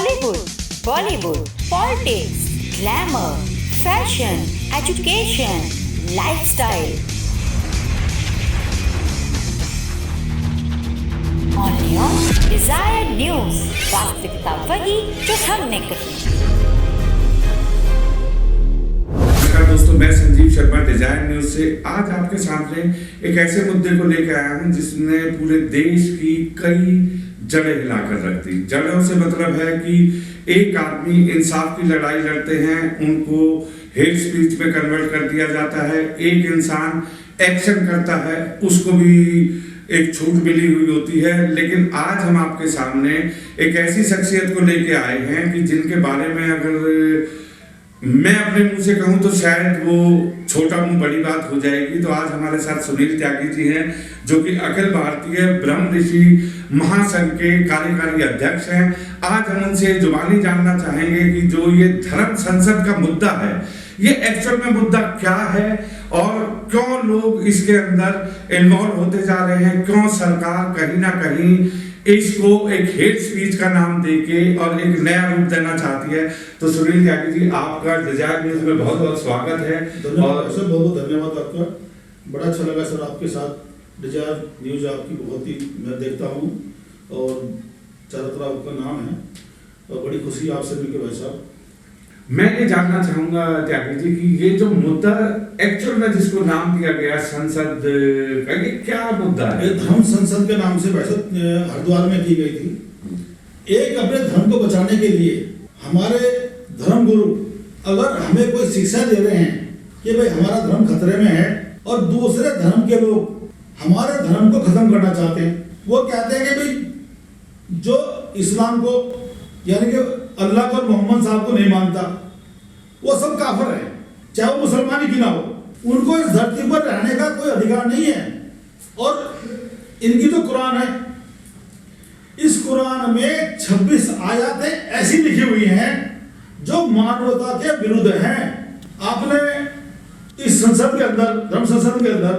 Tollywood, Bollywood, politics, glamour, fashion, education, lifestyle. Only on Desired News. वास्तविकता वही जो हमने कही। नमस्कार दोस्तों, मैं संजीव शर्मा डिजायर न्यूज से आज आपके सामने एक ऐसे मुद्दे को लेकर आया हूं जिसने पूरे देश की कई जड़ें हिलाकर रख दी। जड़ों से मतलब है कि एक आदमी इंसाफ की लड़ाई लड़ते हैं, उनको हेट स्पीच में कन्वर्ट कर दिया जाता है। एक इंसान एक्शन करता है, उसको भी एक छूट मिली हुई होती है। लेकिन आज हम आपके सामने एक ऐसी शख्सियत को लेके आए हैं कि जिनके बारे में अगर मैं अपने मुंह से कहूं तो शायद वो छोटा मुंह बड़ी बात हो जाएगी। तो आज हमारे साथ सुनील त्यागी जी हैं, जो कि अखिल भारतीय ब्रह्म ऋषि महासंघ के कार्यकारी अध्यक्ष हैं। आज हम उनसे जुबानी जानना चाहेंगे कि जो ये धर्म संसद का मुद्दा है, ये एक्चुअल में मुद्दा क्या है और क्यों लोग इसके अंदर इन्वॉल्व होते जा रहे हैं, क्यों सरकार कहीं ना कहीं इसको एक हेट स्पीच का नाम देके और एक नया रूप देना चाहती है। तो सुनील त्यागी जी, आपका डिजायर न्यूज में बहुत बहुत स्वागत है। और सर बहुत बहुत धन्यवाद आपका। बड़ा अच्छा लगा सर आपके साथ डिजायर न्यूज आपकी बहुत ही मैं देखता हूँ और चारों तरफ आपका नाम है और बड़ी खुशी आपसे मिलकर भाई साहब। मैं ये जानना चाहूंगा त्यागी जी कि ये जो मुद्दा एक्चुअल में जिसको नाम दिया गया संसद का, ये क्या मुद्दा है? ये धर्म संसद के नाम से वैसे हरिद्वार में की गई थी। एक अपने धर्म को बचाने के लिए हमारे धर्म गुरु अगर हमें कोई शिक्षा दे रहे हैं कि भाई हमारा धर्म खतरे में है और दूसरे धर्म के लोग हमारे धर्म को खत्म करना चाहते हैं, वो कहते हैं कि भाई जो इस्लाम को यानी कि अल्लाह को और मोहम्मद साहब को नहीं मानता वो सब काफिर है, चाहे वो मुसलमान ही क्यों ना हो, उनको इस धरती पर रहने का कोई अधिकार नहीं है। और इनकी तो कुरान है, इस कुरान में 26 आयतें ऐसी लिखी हुई हैं जो मानवता के विरुद्ध हैं। आपने इस संसद के अंदर, धर्म संसद के अंदर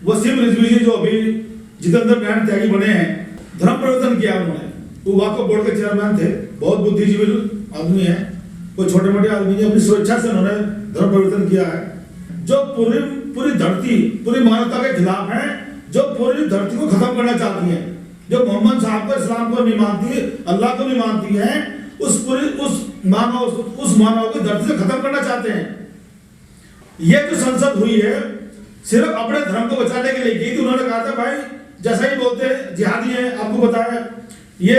वसीम रिजवी जी जो अभी जितेंद्र नारायण त्यागी बने हैं, धर्म परिवर्तन किया उन्होंने। वो वाकफ बोर्ड के चेयरमैन थे, बहुत बुद्धिजीवी आदमी है, कोई छोटे मोटे आदमी नहीं, अपनी स्वेच्छा से उन्होंने धर्म परिवर्तन किया है। जो पूरी धरती पूरी मानवता के खिलाफ है, जो पूरी धरती को खत्म करना चाहती है, जो मोहम्मद साहब को इस्लाम को नहीं मानती, अल्लाह को नहीं मानती है, उस मानव को धरती से खत्म करना चाहते हैं। ये जो संसद हुई है सिर्फ अपने धर्म को बचाने के लिए की थी। उन्होंने कहा था भाई जैसा ही बोलते हैं जिहादी है, आपको बताया ये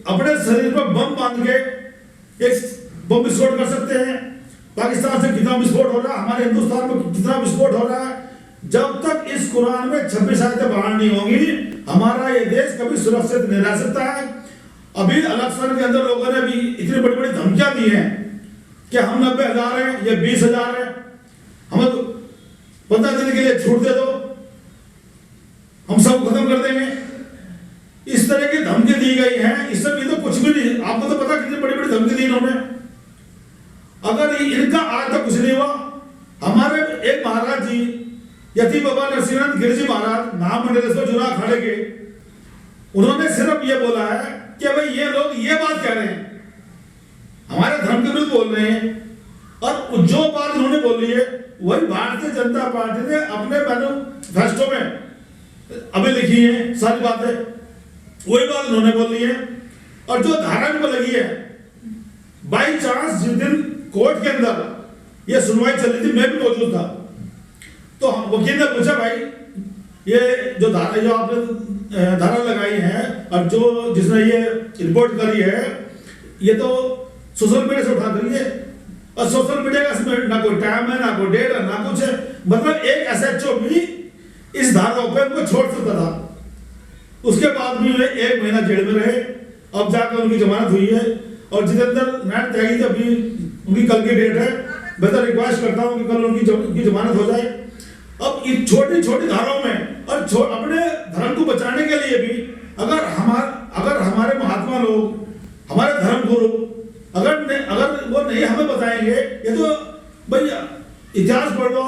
अपने शरीर पर बम बांध के एक बम विस्फोट कर सकते हैं। पाकिस्तान से कितना विस्फोट हो रहा है, हमारे हिंदुस्तान में कितना विस्फोट हो रहा है। जब तक इस कुरान में 26 आयतें बाहर नहीं होंगी, हमारा ये देश कभी सुरक्षित नहीं रह सकता है। अभी इलेक्शन के अंदर लोगों ने भी इतनी बड़ी बड़ी धमकियां दी हैं कि हम 90,000 है या 20,000 है, हमें तो 15 दिन के लिए छूट दे दो, हम सब खत्म कर देंगे। इस तरह की धमकी दी गई है। इससे भी तो कुछ भी नहीं, आपको तो पता कितनी बड़ी बड़ी धमकी दी इन्होंने। अगर इनका आज तक कुछ नहीं हुआ, हमारे एक महाराज जी यति बाबा नरसिंह गिर जी महाराज महामंडलेश्वर जुना अखाड़े के, उन्होंने सिर्फ ये बोला है कि भाई ये लोग ये बात कह रहे हैं, हमारे धर्म के विरुद्ध बोल रहे हैं। और जो बात उन्होंने बोली है वही भारतीय जनता पार्टी ने अपने मैनिफेस्टो में अभी लिखी है, सारी बातें वही बात उन्होंने बोली है। और जो धारा पर लगी है, बाई चांस जिस दिन कोर्ट के अंदर ये सुनवाई चल रही थी, मैं भी मौजूद था, तो वकील ने पूछा भाई ये जो धारा जो आपने धारा लगाई है और जो जिसने ये रिपोर्ट करी है, ये तो सोशल मीडिया से उठा करी है और सोशल मीडिया का इसमें ना कोई टाइम है, ना कोई डेट है, ना कुछ है। मतलब एक एसएचओ भी इस धारा पर उनको छोड़ सकता था। उसके बाद भी वे 1 महीना जेल में रहे, अब जाकर उनकी जमानत हुई है। और जितेंद्र नारायण त्यागी जी अभी उनकी कल की डेट है, मैं तो रिक्वेस्ट करता हूँ कि कल उनकी जमानत हो जाए। अब इन छोटी छोटी धाराओं में और अपने धर्म को बचाने के लिए भी अगर हमारे महात्मा लोग, हमारे धर्म गुरु अगर वो नहीं हमें बताएंगे, ये तो भैया इतिहास पढ़ लो,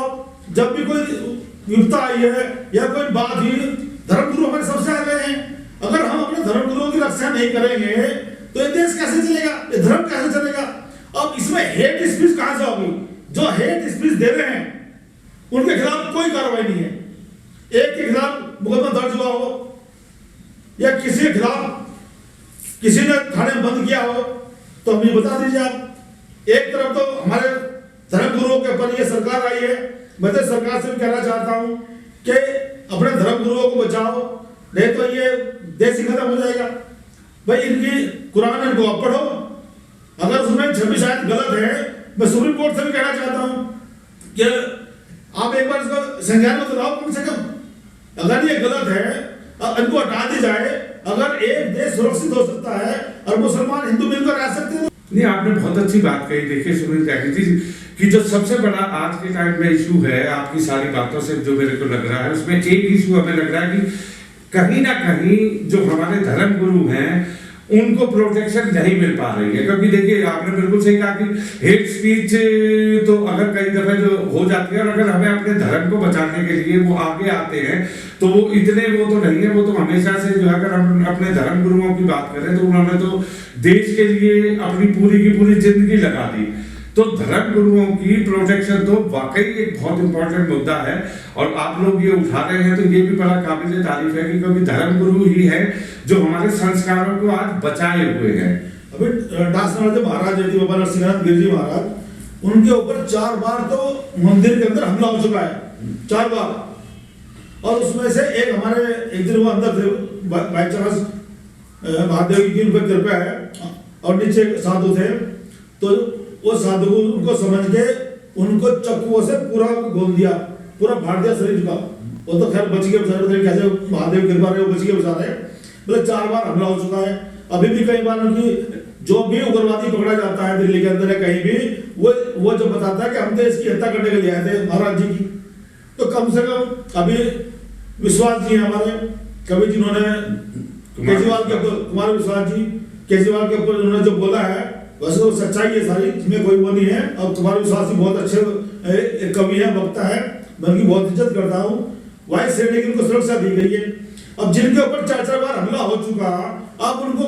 जब भी कोई विपता आई है या कोई बात हुई, धर्मगुरु हमारे सबसे आगे हैं। अगर हम अपने धर्मगुरुओं की रक्षा नहीं करेंगे तो ये देश कैसे चलेगा, ये धर्म कैसे चलेगा? अब इसमें हेट स्पीच कहां से होगी? जो हेट स्पीच दे रहे हैं उनके खिलाफ कोई कार्रवाई नहीं है। एक के खिलाफ मुकदमा दर्ज हुआ हो या किसी के खिलाफ किसी ने थाने में बंद किया हो तो हमें बता दीजिए आप। एक तरफ तो हमारे धर्म गुरुओं के ऊपर ये सरकार आई है, मैं तो सरकार से भी कहना चाहता हूं कि अपने धर्म गुरुओं को बचाओ, नहीं तो ये देश ही खत्म हो जाएगा। भाई इनकी कुरान इनको आप पढ़ो, अगर उसमें 26 आयत गलत है, मैं सुप्रीम कोर्ट से भी कहना चाहता हूं कि आप एक बार इसको संज्ञान में तो लाओ कम से कम। अगर ये गलत है इनको हटा दी जाए। अगर एक देश सुरक्षित हो सकता है और मुसलमान हिंदू मिलकर रह सकते हैं। नहीं, आपने बहुत अच्छी बात कही। देखिए सुनील त्यागी जी कि जो सबसे बड़ा आज के टाइम में इशू है, आपकी सारी बातों से जो मेरे को लग रहा है, उसमें एक इशू हमें लग रहा है कि कहीं ना कहीं जो हमारे धर्म गुरु हैं उनको प्रोटेक्शन नहीं मिल पा रही है। क्योंकि देखिए आपने बिल्कुल सही कहा कि हेट स्पीच तो अगर कई दफे जो हो जाती है, और अगर हमें अपने धर्म को बचाने के लिए वो आगे आते हैं तो वो इतने वो तो नहीं है। वो तो हमेशा से जो है, अगर हम अपने धर्म गुरुओं की बात करें तो उन्होंने तो देश के लिए अपनी पूरी की पूरी जिंदगी लगा दी। तो धर्म गुरुओं की प्रोटेक्शन तो वाकई एक बहुत इंपॉर्टेंट मुद्दा है, और आप लोग ये उठा रहे हैं तो ये भी बड़ा काबिल तारीफ है कि क्योंकि धर्म गुरु ही है जो हमारे संस्कारों को आज बचाए हुए हैं। अभी दासनाथ महाराज बाबा नरसिंहनाथ गिर जी महाराज, उनके ऊपर 4 बार तो मंदिर के अंदर हमला हो चुका है, 4 बार। और उसमें से एक हमारे एक दिन वो अंदर थे बाई चांस महादेव की उन पर कृपा है, और नीचे साधु थे, तो वो साधु उनको समझ के उनको चक्कुओं से पूरा गोल दिया, पूरा फाड़ दिया शरीर का। वो तो खैर बच गए बेचारे, कैसे महादेव कृपा रहे, वो बच गए बेचारे। मतलब 4 बार हमला हो चुका है। अभी भी कई बार उनकी जो भी उग्रवादी पकड़ा जाता है दिल्ली के अंदर है कहीं भी, वो जो बताता है कि हम तो इसकी हत्या करने के लिए आए थे महाराज जी की। तो कम से कम अभी विश्वास जी हमारे कवि जिन्होंने केजरीवाल के ऊपर, कुमार विश्वास जी केजरीवाल के ऊपर उन्होंने जो बोला है वैसे तो सच्चाई है सारी, इसमें कोई वो नहीं है। और कुमार विश्वास जी बहुत अच्छे कवि है, वक्ता है, मैं उनकी बहुत इज्जत करता हूँ। वायु सेना की उनको सुरक्षा दी गई है। अब जिनके ऊपर 4 बार हमला हो चुका, आप उनको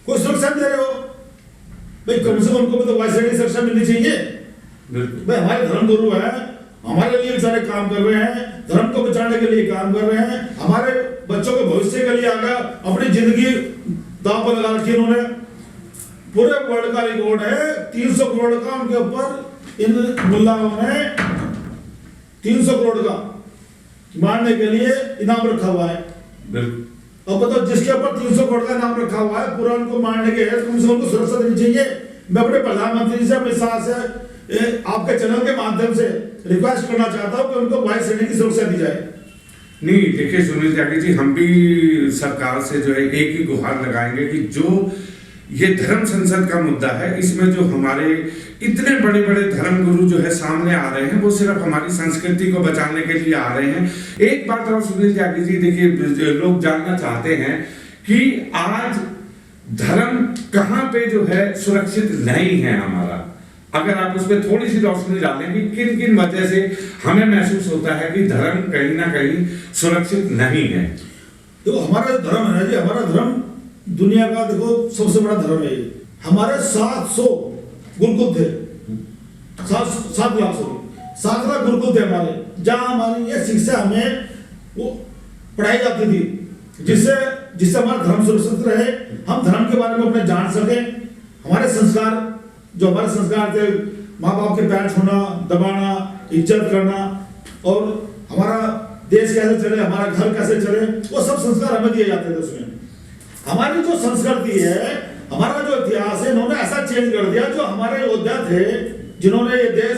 कोई सुरक्षा दे रहे हो? भाई कम से कम उनको तो वायु सेना की सुरक्षा मिलनी चाहिए। भाई हमारे धर्म गुरु है, हमारे लिए सारे काम कर रहे हैं, धर्म को बचाने के लिए काम कर रहे हैं, हमारे बच्चों के भविष्य के लिए आगे अपनी जिंदगी दांव पर लगा रखी उन्होंने। पूरे वर्ल्ड का रिकॉर्ड है 300 करोड़ का उनके ऊपर इन मुल्लाओं ने 300 करोड़ का मारने के लिए इनाम रखा हुआ है। और बताओ जिसके ऊपर 300 करोड़ का इनाम रखा हुआ है, पूरा उनको मारने के है, कम से कम उनको सुरक्षा देनी चाहिए। मैं अपने प्रधानमंत्री से, अमित शाह से, आपके चैनल के माध्यम से रिक्वेस्ट करना चाहता हूं कि उनको वायु सेना की सुरक्षा दी जाए। नहीं देखिए सुनील त्यागी जी, हम भी सरकार से जो है एक ही गुहार लगाएंगे कि जो ये धर्म संसद का मुद्दा है, इसमें जो हमारे इतने बड़े बड़े धर्म गुरु जो है सामने आ रहे हैं, वो सिर्फ हमारी संस्कृति को बचाने के लिए आ रहे हैं। एक बात और सुनील त्यागी जी, देखिए लोग जानना चाहते हैं कि आज धर्म कहाँ पे जो है सुरक्षित नहीं है हमारा। अगर आप उस पर थोड़ी सी रोशनी डालें कि किन किन वजह से हमें महसूस होता है कि धर्म कहीं ना कहीं सुरक्षित नहीं है। देखो हमारा धर्म है जी, हमारा धर्म दुनिया का देखो सबसे बड़ा धर्म है। हमारे 700 गुरुकुल थे, 7 लाख गुरुकुल थे हमारे, जहां हमारी ये शिक्षा हमें वो पढ़ाई जाती थी, जिससे हमारा धर्म सुरक्षित रहे, हम धर्म के बारे में अपने जान सके। हमारे संस्कार जो हमारे संस्कार थे, माँ बाप के पैर छूना, दबाना, इज्जत करना, और हमारा देश कैसे चले, हमारा घर कैसे चले, वो सब संस्कार हमें दिए जाते थे। उसमें हमारी जो संस्कृति है, हमारा जो इतिहास है, इन्होंने ऐसा चेंज कर दिया। जो हमारे योद्धा थे जिन्होंने ये देश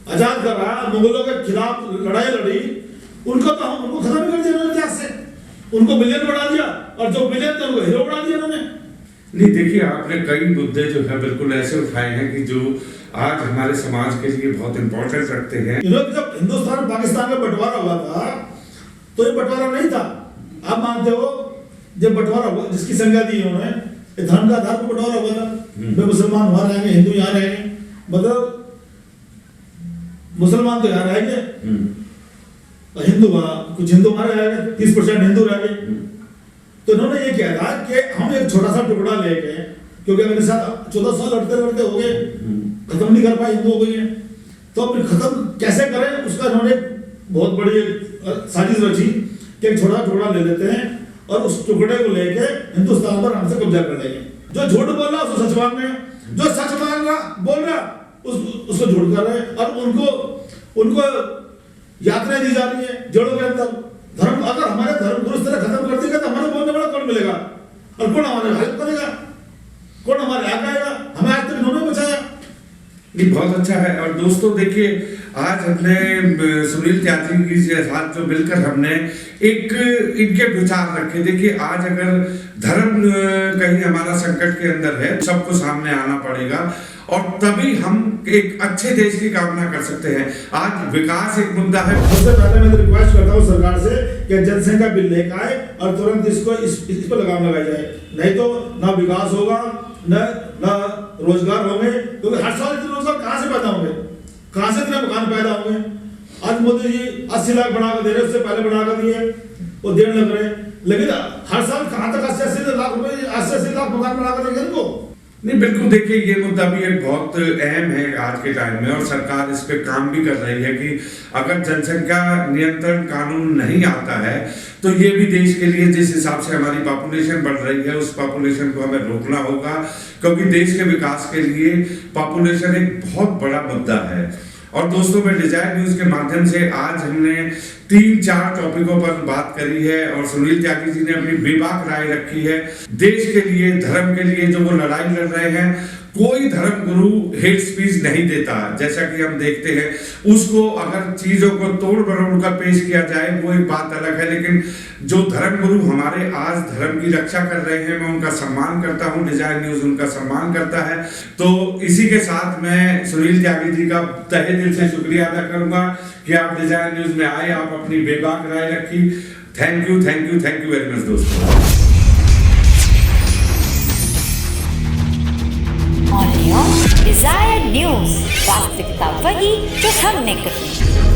आजाद करा, मुगलों के खिलाफ लड़ाई लड़ी, उनको खत्म कर दिया इतिहास से। उनको विलेन बना दिया, और जो विलेन थे उनको हीरो बना दिया उन्होंने। नहीं देखिए, आपने कई मुद्दे जो है बिल्कुल ऐसे उठाए हैं कि जो आज हमारे समाज के लिए बहुत इंपॉर्टेंट रखते हैं। जब हिंदुस्तान पाकिस्तान का बंटवारा हुआ था तो ये बंटवारा नहीं था। आप मानते हो जब बंटवारा हुआ, जिसकी संज्ञा दी उन्होंने, धर्म का आधार पर बंटवारा हुआ था। वे मुसलमान वहां रहेंगे, हिंदू यहाँ रहेंगे, मतलब मुसलमान तो यहाँ रहेंगे, हिंदू कुछ हिंदू हमारे रहेंगे, 30% हिंदू रहेंगे। तो इन्होंने ये कहा था कि हम एक छोटा सा टुकड़ा लेके क्योंकि मेरे साथ 14 साल लड़ते लड़ते हो गए, खत्म नहीं कर पाए, हिंदू हो गई है, तो फिर खत्म कैसे करें उसका इन्होंने बहुत बड़ी साजिश रची कि एक छोटा टुकड़ा ले लेते हैं और उस टुकड़े को लेके हिंदुस्तान पर हमसे कब्जा कर लेंगे। जो झूठ बोल रहा उसको सच मान रहे, जो सच मान रहा बोल रहा उसको झूठ कर रहे हैं, और उनको यात्राएं दी जा रही है जड़ों के अंदर। धर्म अगर हमारे धर्म गुरु इस तरह खत्म कर देगा तो हमारे बोलने वाला कौन मिलेगा, और कौन हमारे हेल्प करेगा, कौन हमारे आगे आएगा? हमें आज तक इन्होंने बचाया। ये बहुत अच्छा है। और दोस्तों देखिए, आज हमने सुनील त्यागी जी के साथ जो मिलकर हमने एक इनके विचार रखे। देखिए, आज अगर धर्म कहीं हमारा संकट के अंदर है, सबको सामने आना पड़ेगा और तभी हम एक अच्छे देश की कामना कर सकते हैं। आज विकास एक मुद्दा है। सबसे पहले मैं रिक्वेस्ट करता हूँ सरकार से कि जनसंख्या बिल लेकर आए और तुरंत इस पर लगाम लगाई जाए, नहीं तो ना विकास होगा ना रोजगार होंगे, क्योंकि हर साल इतने रोजगार कहाँ से पैदा होंगे, कहाँ से इतने मकान पैदा होंगे? आज मोदी जी 80 लाख बनाकर दे रहे, उससे पहले बनाकर दिए वो 1.5 लाख रहे, लेकिन हर साल कहाँ तक 80 लाख रुपए 80 लाख मकान बनाकर देंगे इनको? नहीं, बिल्कुल। देखिए, ये मुद्दा भी एक बहुत अहम है आज के टाइम में और सरकार इस पे काम भी कर रही है कि अगर जनसंख्या नियंत्रण कानून नहीं आता है तो ये भी देश के लिए, जिस हिसाब से हमारी पॉपुलेशन बढ़ रही है, उस पॉपुलेशन को हमें रोकना होगा, क्योंकि देश के विकास के लिए पॉपुलेशन एक बहुत बड़ा मुद्दा है। और दोस्तों, मैं डिजायर न्यूज के माध्यम से आज हमने 3-4 टॉपिकों पर बात करी है और सुनील त्यागी जी ने अपनी बेबाक राय रखी है। देश के लिए, धर्म के लिए जो वो लड़ाई लड़ रहे हैं, कोई धर्म गुरु हेट स्पीच नहीं देता, जैसा कि हम देखते हैं। उसको अगर चीजों को तोड़ मरोड़ कर पेश किया जाए वो एक बात अलग है, लेकिन जो धर्म गुरु हमारे आज धर्म की रक्षा कर रहे हैं, मैं उनका सम्मान करता हूं, डिजायर न्यूज उनका सम्मान करता है। तो इसी के साथ मैं सुनील त्यागी जी का तहे दिल से शुक्रिया अदा करूंगा कि आप डिजायर न्यूज में आए, आप अपनी बेबाक राय रखी। थैंक यू वेरी मच दोस्तों। ऑन डिजायर न्यूज, वास्तविकता वही जो हमने कही।